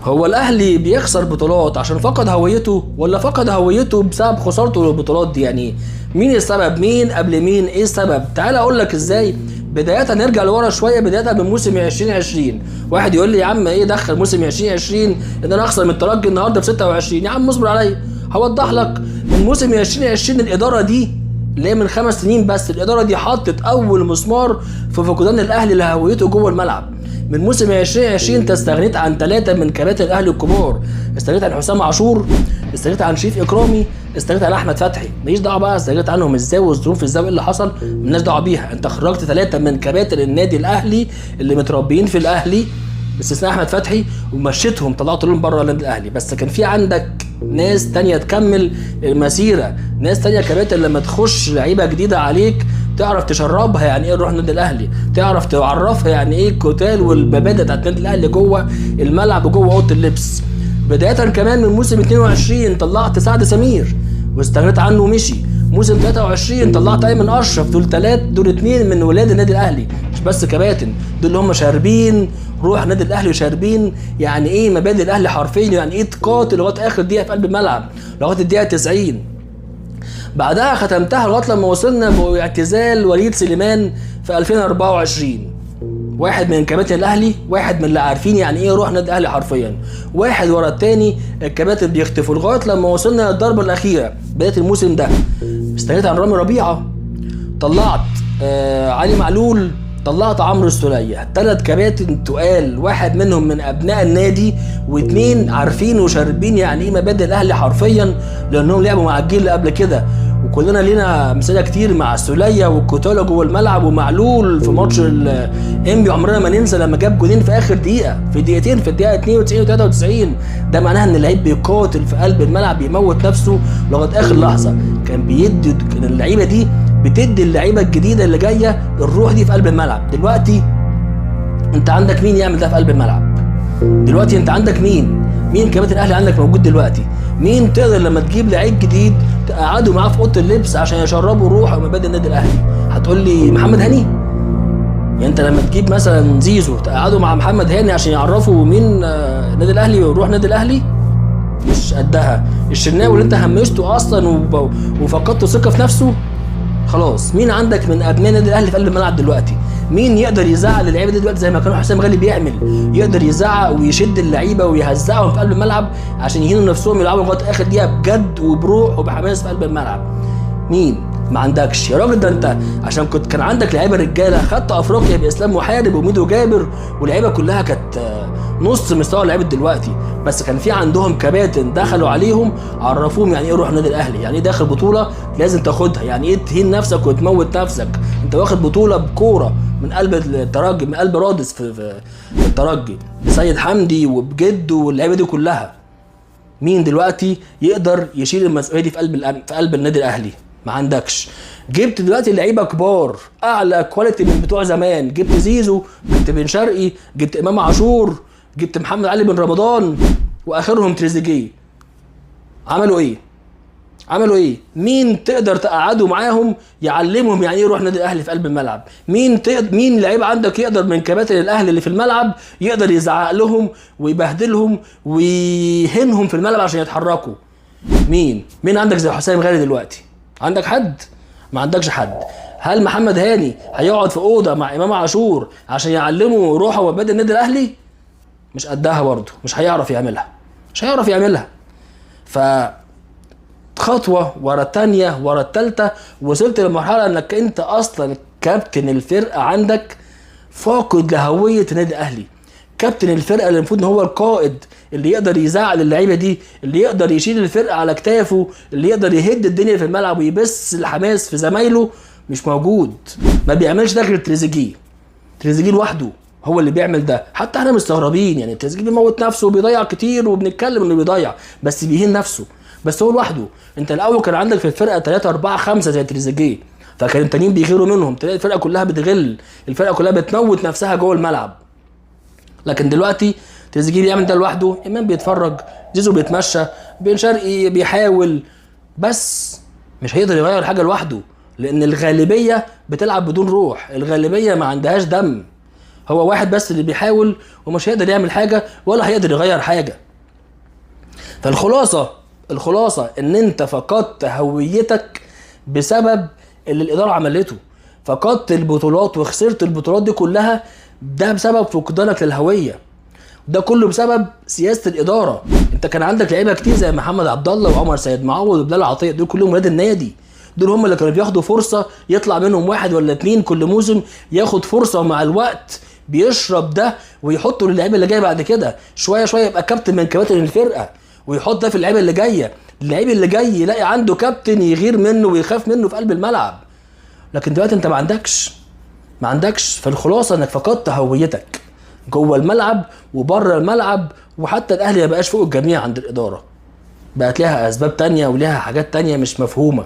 هو الاهلي بيخسر بطولات عشان فقد هويته، ولا فقد هويته بسبب خسارته للبطولات دي؟ يعني مين السبب؟ مين قبل مين؟ ايه السبب؟ تعال اقول لك ازاي. بدايه نرجع لورا شويه، بدايه من موسم 2020. واحد يقول لي يا عم ايه دخل موسم 2020 ان انا اخسر من الترجي النهارده ب 26؟ يا عم اصبر عليا هوضح لك. من موسم 2020 الاداره دي اللي هي من 5 سنين بس، الاداره دي حطت اول مسمار في فقدان الاهلي لهويته جوه الملعب. من موسم 2020 انت استغنيت عن 3 من كباتن الاهلي الكبار، استغنيت عن حسام عاشور، استغنيت عن شريف اكرامي، استغنيت عن احمد فتحي. ماليش دعوه بقى استغنيت عنهم ازاي والظروف ازاي وايه اللي حصل، مالناش دعوه بيها. انت خرجت 3 من كباتن النادي الاهلي اللي متربيين في الاهلي باستثناء احمد فتحي، ومشيتهم طلعت لهم بره النادي الاهلي. بس كان في عندك ناس تانية تكمل المسيره، ناس تانية كباتن لما تخش لعيبه جديده عليك تعرف تشربها يعني ايه نروح النادي الاهلي، تعرف تعرفها يعني ايه القتال والمبادئ بتاعت النادي الاهلي جوه الملعب وجوه اوضه اللبس. بدايه كمان من موسم 22 طلعت سعد سمير واستغنيت عنه ومشي. موسم 23 طلعت ايمن اشرف. دول 2 من ولاد النادي الاهلي، مش بس كباتن، دول اللي هم شاربين روح النادي الاهلي وشاربين يعني ايه مبادئ الاهلي حرفيا، يعني ايه تقاتل لغايه اخر دقيقه في قلب الملعب لغايه الدقيقه 90. بعدها ختمتها لغايه لما وصلنا باعتزال وليد سليمان في 2024. واحد من كباتن الاهلي، واحد من اللي عارفين يعني ايه روح النادي الاهلي حرفيا، واحد ورا التاني الكباتن بيختفوا لغايه لما وصلنا للضربه الاخيره بدايه الموسم ده. استغنيت عن رامي ربيعه، طلعت علي معلول، طلعت عمرو السولية. 3 كباتن تقال، واحد منهم من ابناء النادي، و2 عارفين وشاربين يعني ايه مبادئ الاهلي حرفيا لانهم لعبوا مع الجيل اللي قبل كده. وكلنا لينا امثله كتير مع السولية والكتالة جوه الملعب ومعلول في ماتش الانبي. عمرنا ما ننسى لما جاب جولين في اخر دقيقه، في دقيقتين، في الدقيقه 92 و93. ده معناها ان اللعيب بيقاتل في قلب الملعب، بيموت نفسه لغايه اخر لحظه. كان اللعيبه دي بتدي اللعيبه الجديده اللي جايه الروح دي في قلب الملعب. دلوقتي انت عندك مين يعمل ده في قلب الملعب؟ دلوقتي انت عندك مين كباتن الاهلي عندك موجود دلوقتي؟ مين تقدر لما تجيب لعيب جديد تقعده معاه في اوضه اللبس عشان يشربوا روح ومبادئ النادي الاهلي؟ هتقول لي محمد هاني. يعني انت لما تجيب مثلا زيزو تقعده مع محمد هاني عشان يعرفوا مين النادي الاهلي وروح النادي الاهلي؟ مش قدها. الشناوي اللي انت همشته اصلا وفقدته ثقه في نفسه، خلاص. مين عندك من ابناء النادي الاهلي في قلب الملعب دلوقتي؟ مين يقدر يزعل اللعيبه دي دلوقتي زي ما كان حسام غالي بيعمل؟ يقدر يزعق ويشد اللعيبه ويهزقهم في قلب الملعب عشان يهينوا نفسهم يلعبوا لغايه اخر دقيقه بجد وبروح وبحماس في قلب الملعب؟ مين؟ ما عندكش يا راجل. ده انت عشان كان عندك لعيبه رجاله، خدت افريقيا باسلام محارب وميدو جابر، واللعيبه كلها كانت نص مستوى لعيبه دلوقتي، بس كان في عندهم كباتن دخلوا عليهم عرفوهم يعني ايه روح النادي الاهلي، يعني ايه داخل بطوله لازم تاخدها، يعني ايه تهين نفسك وتموت نفسك. انت واخد بطوله بكوره من قلب الترجي، من قلب رادس في الترجي، بسيد حمدي وبجده واللعيبه دي كلها. مين دلوقتي يقدر يشيل المسؤوليه دي في قلب النادي الاهلي؟ ما عندكش. جبت دلوقتي لعيبه كبار اعلى كواليتي من بتوع زمان، جبت زيزو، جبت بن شرقي، جبت امام عاشور، جبت محمد علي بن رمضان، واخرهم تريزيجيه. عملوا ايه؟ مين تقدر تقعده معاهم يعلمهم يعني ايه يروح نادي الاهلي في قلب الملعب؟ مين لعيب عندك يقدر من كباتن الاهلي اللي في الملعب يقدر يزعق لهم ويبهدلهم ويهنهم في الملعب عشان يتحركوا؟ مين عندك زي حسام غالي دلوقتي؟ عندك حد؟ ما عندكش حد. هل محمد هاني هيقعد في اوضه مع امام عاشور عشان يعلمه روحه ومبادئ النادي الاهلي؟ مش قدها برضه، مش هيعرف يعملها. ف خطوه ورا الثانيه ورا الثالثه وصلت لمرحله انك انت اصلا كابتن الفرقه عندك فاقد لهويه النادي الاهلي. كابتن الفرقه اللي المفروض ان هو القائد اللي يقدر يزعل اللعيبه دي، اللي يقدر يشيل الفرقه على كتافه، اللي يقدر يهد الدنيا في الملعب ويبث الحماس في زمايله، مش موجود. ما بيعملش ده غير تريزيجيه لوحده هو اللي بيعمل ده. حتى احنا مستغربين، يعني تريزيجيه بيموت نفسه وبيضيع كتير وبنتكلم انه بيضيع، بس بيهين نفسه، بس هو لوحده. انت الاول كان عندك في الفرقه 3 4 5 زي تريزيجيه، فكان التانيين بيغيروا منهم، تلاقي الفرقه كلها بتغل، الفرقه كلها بتموت نفسها جوه الملعب. لكن دلوقتي تريزيجيه بيعمل ده لوحده، امام بيتفرج، زيزو بيتمشى، بن شرقي بيحاول، بس مش هيقدر يغير حاجه لوحده، لان الغالبيه بتلعب بدون روح، الغالبيه ما عندهاش دم. هو واحد بس اللي بيحاول ومش هيقدر يعمل حاجه ولا هيقدر يغير حاجه. فالخلاصه ان انت فقدت هويتك بسبب اللي الاداره عملته. فقدت البطولات وخسرت البطولات دي كلها، ده بسبب فقدانك للهويه. ده كله بسبب سياسه الاداره. انت كان عندك لعيبه كتير زي محمد عبد الله وعمر سيد معوض وبلال عطيه، دول كلهم ولاد النادي. دول هم اللي كانوا بياخدوا فرصه، يطلع منهم واحد ولا اتنين كل موسم ياخد فرصه، ومع الوقت بيشرب ده ويحطه للعيبه اللي جايه بعد كده. شويه شويه يبقى كابتن من كباتن الفرقه ويحط ده في اللعيبه اللي جايه. اللعيب اللي جاي يلاقي عنده كابتن يغير منه ويخاف منه في قلب الملعب. لكن دلوقتي انت ما عندكش. فالخلاصه انك فقدت هويتك جوه الملعب وبره الملعب. وحتى الاهلي ما بقاش فوق الجميع عند الاداره، بقت لها اسباب تانية ولها حاجات تانية مش مفهومه.